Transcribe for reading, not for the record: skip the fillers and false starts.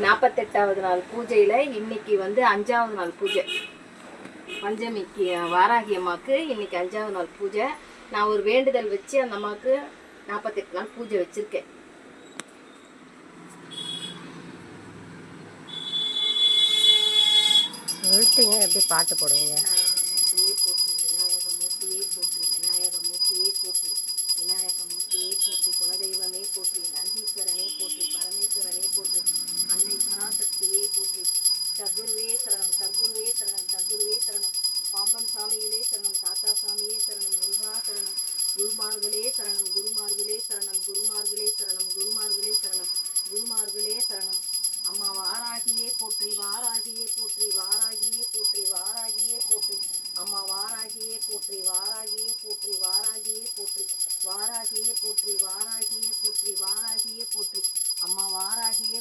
48வது நாள் பூஜையில் இன்னைக்கு வந்து 5வது நாள் பூஜை. பஞ்சமிக்கு வாராகி அம்மாவுக்கு இன்னைக்கு 5வது நாள் பூஜை. நான் ஒரு வேண்டுதல் வச்சு அந்த அம்மாவுக்கு 48 நாள் பூஜை வச்சுருக்கேன். சொல்லிட்டீங்க, எப்படி பாட்டு போடுவீங்க? விநாயகமூர்த்தியே போற்றி, விநாயகமூர்த்தியே போற்றி, விநாயகமூர்த்தியே போற்றி, குலதெய்வமே போற்றி, நந்தீஸ்வரனே போற்றி, பரமேஸ்வரனே போற்றி, அன்னை பராசக்தியே போற்றி, சத்குருவே சரணம், சத்குருவே சரணம், சத்குருவே சரணம், பாம்பன் சாமிகளே சரணம், தாத்தா சாமியே சரணம், முருகா சரணம், குருமார்களே சரணம், குருமார்களே சரணம், குருமார்களே சரணம், குருமார்களே சரணம், குருமார்களே சரணம். அம்மா வாராகியே போற்றி, வாராகியே போற்றி, வாராகியே போற்றி, வாராகியே போற்றி, அம்மா வாராகியே போற்றி, வாராகியே போற்றி, வாராகியே போற்றி, வாராகியே போற்றி, வாராகியே போற்றி, வாராகியே போற்றி, அம்மா வாராகியே